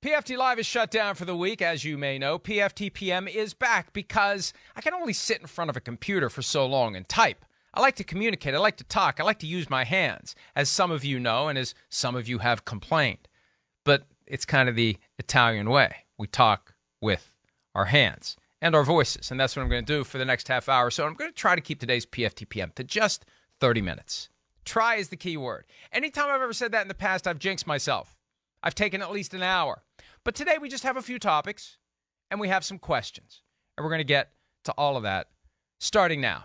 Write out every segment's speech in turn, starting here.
PFT Live is shut down for the week, as you may know. PFTPM is back because I can only sit in front of a computer for so long and type. I like to communicate. I like to talk. I like to use my hands, as some of you know and as some of you have complained. But it's kind of the Italian way. We talk with our hands and our voices, and that's what I'm going to do for the next half hour. So I'm going to try to keep today's PFTPM to just 30 minutes. Try is the key word. Anytime I've ever said that in the past, I've jinxed myself. I've taken at least an hour. But today we just have a few topics, and we have some questions. And we're going to get to all of that starting now.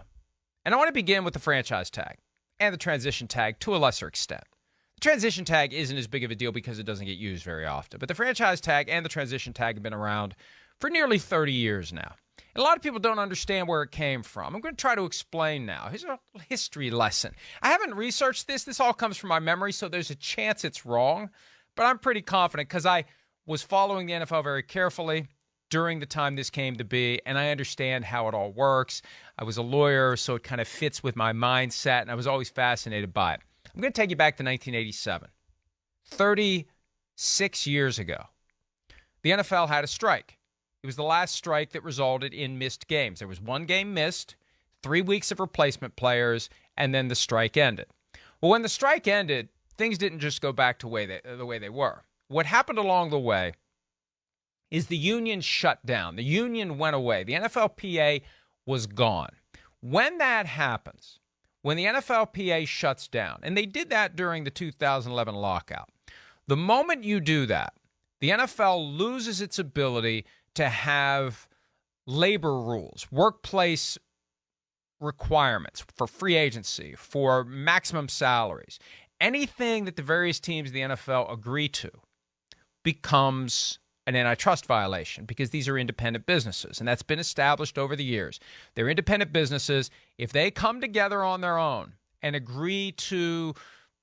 And I want to begin with the franchise tag and the transition tag to a lesser extent. The transition tag isn't as big of a deal because it doesn't get used very often. But the franchise tag and the transition tag have been around for nearly 30 years now. And a lot of people don't understand where it came from. I'm going to try to explain now. Here's a history lesson. I haven't researched this. This all comes from my memory, so there's a chance it's wrong. But I'm pretty confident because I was following the NFL very carefully during the time this came to be, and I understand how it all works. I was a lawyer, so it kind of fits with my mindset, and I was always fascinated by it. I'm going to take you back to 1987. 36 years ago, the NFL had a strike. It was the last strike that resulted in missed games. There was one game missed, 3 weeks of replacement players, and then the strike ended. Well, when the strike ended, things didn't just go back to the way they were. What happened along the way is the union shut down. The union went away. The NFLPA was gone. When that happens, when the NFLPA shuts down, and they did that during the 2011 lockout, the moment you do that, the NFL loses its ability to have labor rules, workplace requirements for free agency, for maximum salaries. Anything that the various teams of the NFL agree to becomes an antitrust violation because these are independent businesses, and that's been established over the years. They're independent businesses. If they come together on their own and agree to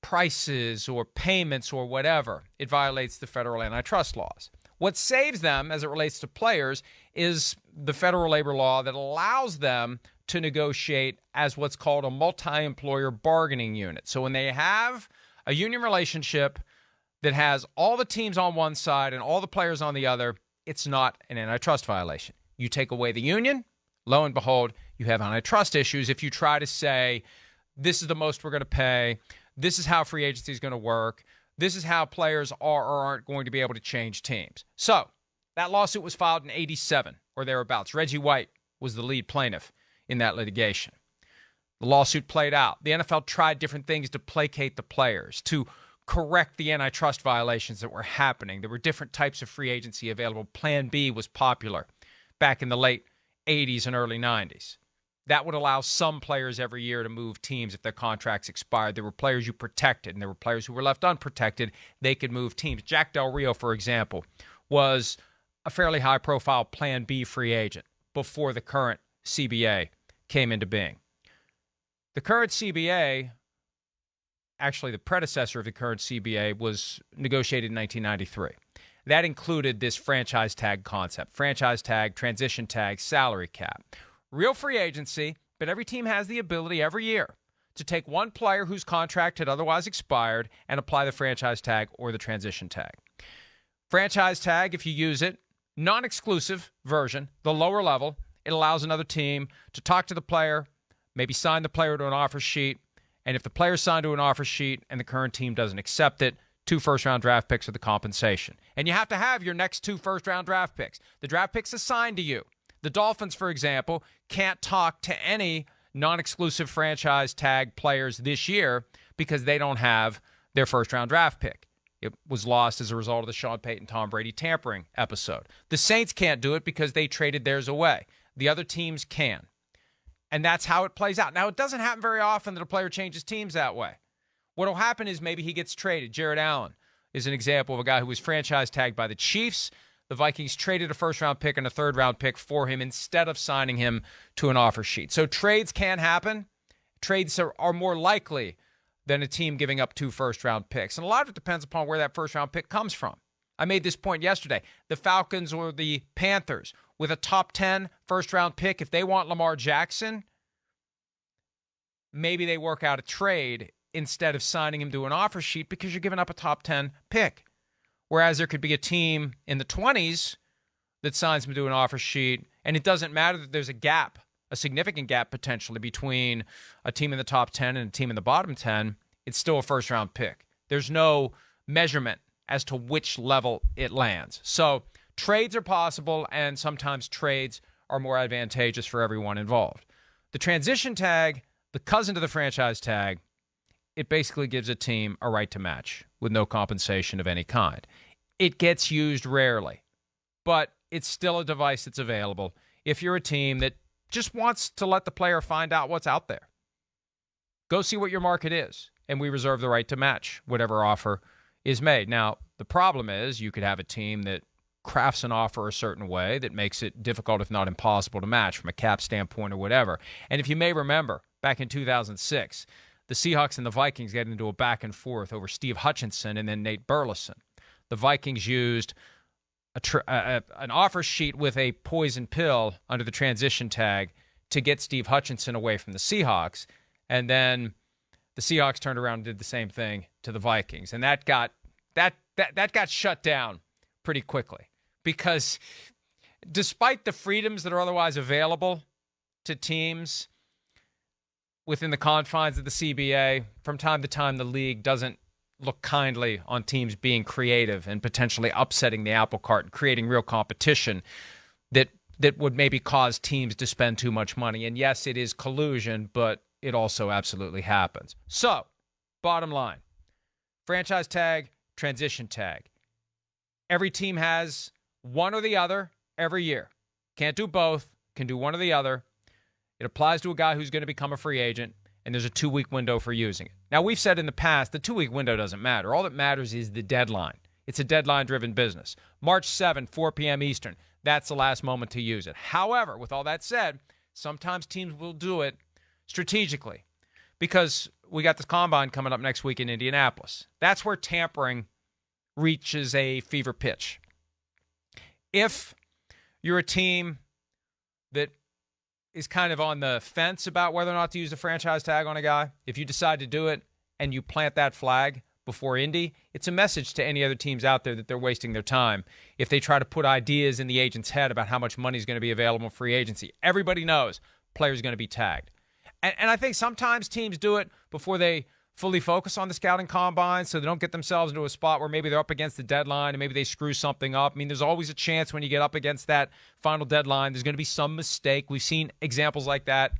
prices or payments or whatever, it violates the federal antitrust laws. What saves them as it relates to players is the federal labor law that allows them to negotiate as what's called a multi-employer bargaining unit. So when they have a union relationship that has all the teams on one side and all the players on the other, it's not an antitrust violation. You take away the union, lo and behold, you have antitrust issues if you try to say, this is the most we're going to pay, this is how free agency is going to work, this is how players are or aren't going to be able to change teams. So that lawsuit was filed in 87 or thereabouts. Reggie White was the lead plaintiff in that litigation. The lawsuit played out. The NFL tried different things to placate the players, to correct the antitrust violations that were happening. There were different types of free agency available. Plan B was popular back in the late 80s and early 90s. That would allow some players every year to move teams if their contracts expired. There were players you protected, and there were players who were left unprotected. They could move teams. Jack Del Rio, for example, was a fairly high-profile Plan B free agent before the current CBA came into being. The current CBA, actually the predecessor of the current CBA, was negotiated in 1993. That included this franchise tag concept, franchise tag, transition tag, salary cap. Real free agency, but every team has the ability every year to take one player whose contract had otherwise expired and apply the franchise tag or the transition tag. Franchise tag, if you use it, non-exclusive version, the lower level, it allows another team to talk to the player, maybe sign the player to an offer sheet, and if the player's signed to an offer sheet and the current team doesn't accept it, 2 first-round draft picks are the compensation. And you have to have your next 2 first-round draft picks. The draft pick's assigned to you. The Dolphins, for example, can't talk to any non-exclusive franchise tag players this year because they don't have their first-round draft pick. It was lost as a result of the Sean Payton, Tom Brady tampering episode. The Saints can't do it because they traded theirs away. The other teams can. And that's how it plays out. Now, it doesn't happen very often that a player changes teams that way. What will happen is maybe he gets traded. Jared Allen is an example of a guy who was franchise tagged by the Chiefs. The Vikings traded a first-round pick and a third-round pick for him instead of signing him to an offer sheet. So trades can happen. Trades are more likely than a team giving up 2 first-round picks. And a lot of it depends upon where that first-round pick comes from. I made this point yesterday. The Falcons or the Panthers with a top 10 first-round pick, if they want Lamar Jackson, maybe they work out a trade instead of signing him to an offer sheet because you're giving up a top 10 pick. Whereas there could be a team in the 20s that signs him to an offer sheet, and it doesn't matter that there's a gap, a significant gap potentially between a team in the top 10 and a team in the bottom 10, it's still a first-round pick. There's no measurement as to which level it lands. So trades are possible, and sometimes trades are more advantageous for everyone involved. The transition tag, the cousin to the franchise tag, it basically gives a team a right to match with no compensation of any kind. It gets used rarely, but it's still a device that's available if you're a team that just wants to let the player find out what's out there. Go see what your market is, and we reserve the right to match whatever offer is made. Now, the problem is you could have a team that crafts an offer a certain way that makes it difficult, if not impossible, to match from a cap standpoint or whatever. And if you may remember, back in 2006, the Seahawks and the Vikings get into a back and forth over Steve Hutchinson and then Nate Burleson. The Vikings used an offer sheet with a poison pill under the transition tag to get Steve Hutchinson away from the Seahawks, and then the Seahawks turned around and did the same thing to the Vikings, and that got shut down pretty quickly, because despite the freedoms that are otherwise available to teams within the confines of the CBA, from time to time the league doesn't look kindly on teams being creative and potentially upsetting the apple cart and creating real competition that would maybe cause teams to spend too much money. And yes, it is collusion, but it also absolutely happens. So, bottom line, franchise tag, transition tag. Every team has one or the other every year. Can't do both, can do one or the other. It applies to a guy who's going to become a free agent, and there's a 2-week window for using it. Now, we've said in the past, the 2-week window doesn't matter. All that matters is the deadline. It's a deadline-driven business. March 7, 4 p.m. Eastern, that's the last moment to use it. However, with all that said, sometimes teams will do it strategically, because we got the combine coming up next week in Indianapolis. That's where tampering reaches a fever pitch. If you're a team that is kind of on the fence about whether or not to use a franchise tag on a guy, if you decide to do it and you plant that flag before Indy, it's a message to any other teams out there that they're wasting their time if they try to put ideas in the agent's head about how much money is going to be available in free agency. Everybody knows players are going to be tagged. And I think sometimes teams do it before they fully focus on the scouting combine, so they don't get themselves into a spot where maybe they're up against the deadline and maybe they screw something up. I mean, there's always a chance when you get up against that final deadline, there's going to be some mistake. We've seen examples like that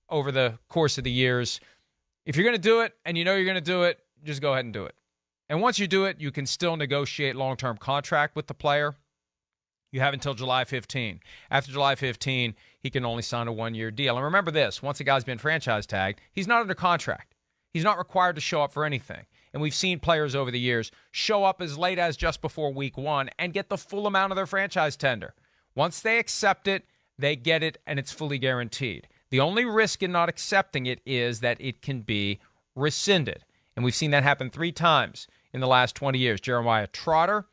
over the course of the years. If you're going to do it and you know you're going to do it, just go ahead and do it. And once you do it, you can still negotiate long-term contract with the player. You have until July 15. After July 15, he can only sign a one-year deal. And remember this, once a guy's been franchise tagged, he's not under contract. He's not required to show up for anything. And we've seen players over the years show up as late as just before week 1 and get the full amount of their franchise tender. Once they accept it, they get it, and it's fully guaranteed. The only risk in not accepting it is that it can be rescinded. And we've seen that happen 3 times in the last 20 years. Jeremiah Trotter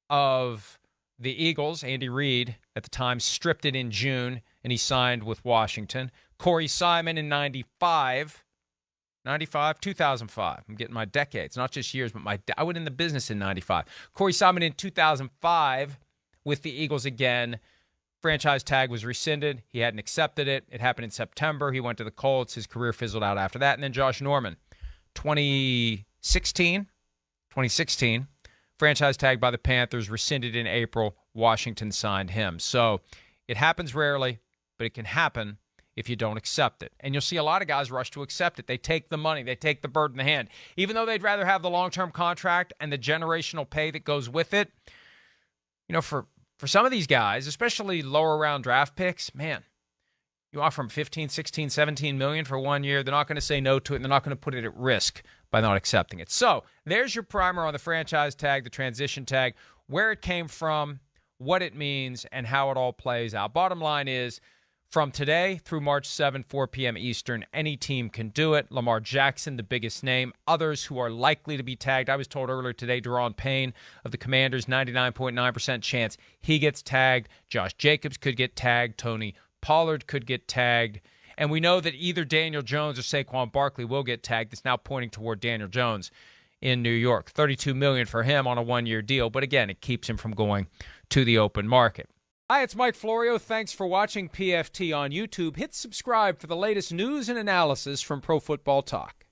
of the Eagles, Andy Reid, at the time, stripped it in June, and he signed with Washington. Corey Simon in 2005. I'm getting my decades, not just years, but I went in the business in 95. Corey Simon in 2005 with the Eagles again. Franchise tag was rescinded. He hadn't accepted it. It happened in September. He went to the Colts. His career fizzled out after that. And then Josh Norman, 2016, franchise tag by the Panthers, rescinded in April. Washington signed him. So it happens rarely, but it can happen if you don't accept it. And you'll see a lot of guys rush to accept it. They take the money. They take the bird in the hand. Even though they'd rather have the long-term contract and the generational pay that goes with it, you know, for some of these guys, especially lower round draft picks, man, you offer them 15, 16, 17 million for 1 year. They're not going to say no to it, and they're not going to put it at risk by not accepting it. So there's your primer on the franchise tag, the transition tag, where it came from, what it means, and how it all plays out. Bottom line is, from today through March 7, 4 p.m. Eastern, any team can do it. Lamar Jackson, the biggest name. Others who are likely to be tagged. I was told earlier today, Daron Payne of the Commanders, 99.9% chance he gets tagged. Josh Jacobs could get tagged. Tony Pollard could get tagged. And we know that either Daniel Jones or Saquon Barkley will get tagged. It's now pointing toward Daniel Jones in New York. $32 million for him on a one-year deal, but again, it keeps him from going to the open market. Hi, it's Mike Florio. Thanks for watching PFT on YouTube. Hit subscribe for the latest news and analysis from Pro Football Talk.